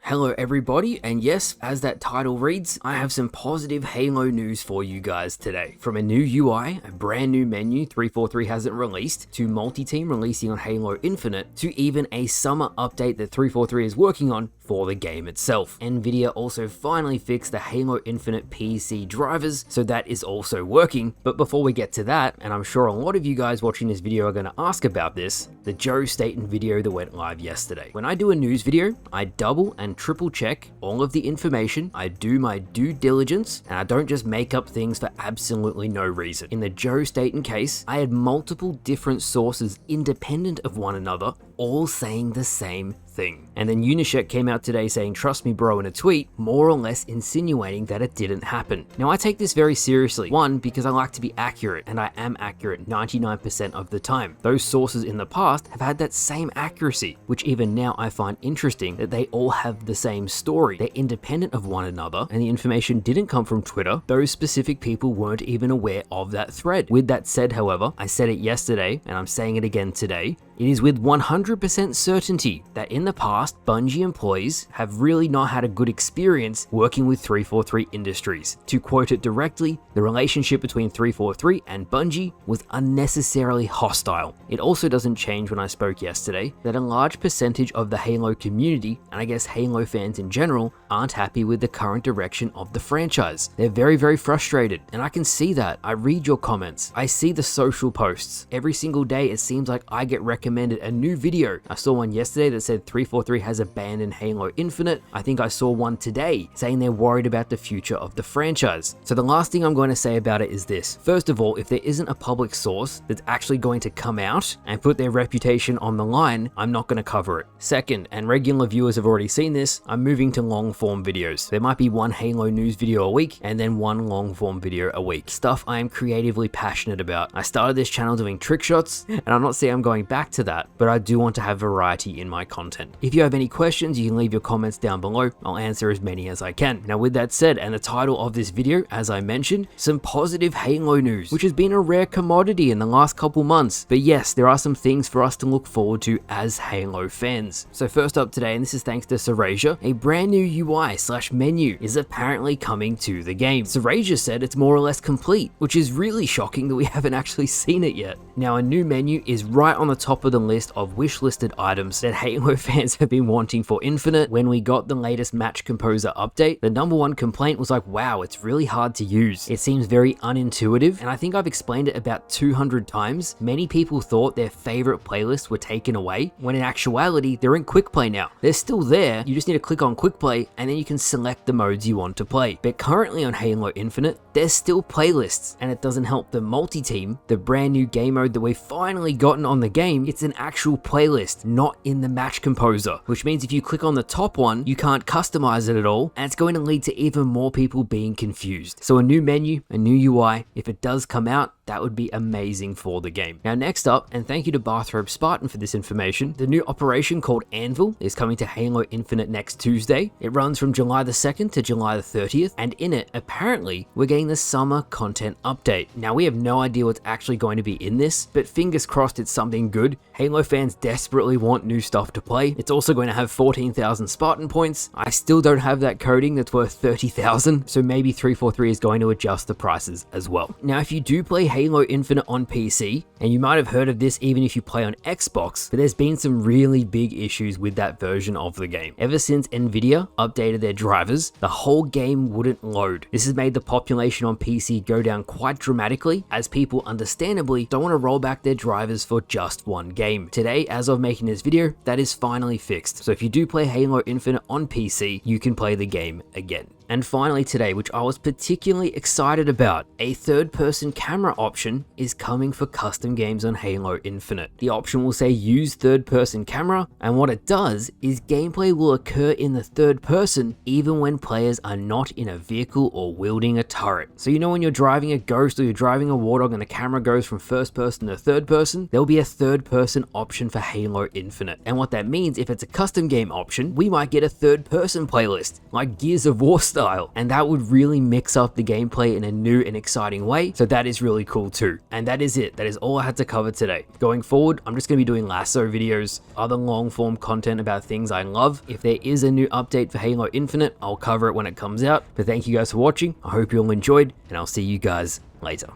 Hello everybody, and yes, as that title reads, I have some positive Halo news for you guys today. From a new UI, a brand new menu 343 hasn't released, to multi-team releasing on Halo Infinite, to even a summer update that 343 is working on for the game itself. Nvidia also finally fixed the Halo Infinite PC drivers, so that is also working. But before we get to that, and I'm sure a lot of you guys watching this video are going to ask about this, the Joe Staten video that went live yesterday. When I do a news video, I double and triple check all of the information, I do my due diligence, and I don't just make up things for absolutely no reason. In the Joe Staten case, I had multiple different sources independent of one another, all saying the same thing. And then Unishet came out today saying, "Trust me bro," in a tweet, more or less insinuating that it didn't happen. Now I take this very seriously. One, because I like to be accurate, and I am accurate 99% of the time. Those sources in the past have had that same accuracy, which even now I find interesting that they all have the same story. They're independent of one another, and the information didn't come from Twitter. Those specific people weren't even aware of that thread. With that said, however, I said it yesterday, and I'm saying it again today, it is with 100% certainty that in the past, Bungie employees have really not had a good experience working with 343 Industries. To quote it directly, the relationship between 343 and Bungie was unnecessarily hostile. It also doesn't change when I spoke yesterday that a large percentage of the Halo community, and I guess Halo fans in general, aren't happy with the current direction of the franchise. They're very frustrated, and I can see that. I read your comments. I see the social posts. Every single day it seems like I get recommended a new video. I saw one yesterday that said 343 has abandoned Halo Infinite. I think I saw one today saying they're worried about the future of the franchise. So the last thing I'm going to say about it is this. First of all, if there isn't a public source that's actually going to come out and put their reputation on the line, I'm not going to cover it. Second, and regular viewers have already seen this, I'm moving to long form videos. There might be one Halo news video a week and then one long form video a week. Stuff I am creatively passionate about. I started this channel doing trick shots, and I'm not saying I'm going back to that, but I do want to have variety in my content. If you have any questions, you can leave your comments down below. I'll answer as many as I can. Now with that said, and the title of this video, as I mentioned, some positive Halo news, which has been a rare commodity in the last couple months. But yes, there are some things for us to look forward to as Halo fans. So first up today, and this is thanks to Serasia, a brand new UI/menu is apparently coming to the game. Serasia said it's more or less complete, which is really shocking that we haven't actually seen it yet. Now a new menu is right on the top of the list of wish-listed items that Halo fans have been wanting for Infinite. When we got the latest Match Composer update, the number one complaint was like, wow, it's really hard to use. It seems very unintuitive, and I think I've explained it about 200 times. Many people thought their favorite playlists were taken away, when in actuality, they're in Quick Play now. They're still there, you just need to click on Quick Play, and then you can select the modes you want to play. But currently on Halo Infinite, there's still playlists, and it doesn't help the multi-team, the brand new game mode that we've finally gotten on the game. It's an actual playlist, not in the Match Composer, which means if you click on the top one, you can't customize it at all, and it's going to lead to even more people being confused. So a new menu, a new UI, if it does come out, that would be amazing for the game. Now next up, and thank you to Bathrobe Spartan for this information, the new operation called Anvil is coming to Halo Infinite next Tuesday. It runs from July the 2nd to July the 30th, and in it, apparently, we're getting the summer content update. Now we have no idea what's actually going to be in this, but fingers crossed it's something good. Halo fans desperately want new stuff to play. It's also going to have 14,000 Spartan points. I still don't have that coding that's worth 30,000, so maybe 343 is going to adjust the prices as well. Now if you do play Halo Infinite on PC, and you might have heard of this even if you play on Xbox, but there's been some really big issues with that version of the game. Ever since Nvidia updated their drivers, the whole game wouldn't load. This has made the population on PC go down quite dramatically, as people understandably don't want to roll back their drivers for just one game. Today, as of making this video, that is finally fixed. So if you do play Halo Infinite on PC, you can play the game again. And finally today, which I was particularly excited about, a third-person camera option is coming for custom games on Halo Infinite. The option will say use third-person camera, and what it does is gameplay will occur in the third person even when players are not in a vehicle or wielding a turret. So you know when you're driving a Ghost or you're driving a Warthog and the camera goes from first person to third person, there'll be a third-person option for Halo Infinite. And what that means, if it's a custom game option, we might get a third-person playlist, like Gears of War style. style, and that would really mix up the gameplay in a new and exciting way, so that is really cool too. And that is it. That is all I had to cover today. Going forward, I'm just going to be doing lasso videos, other long form content about things I love. If there is a new update for Halo Infinite, I'll cover it when it comes out. But thank you guys for watching. I hope you all enjoyed, and I'll see you guys later.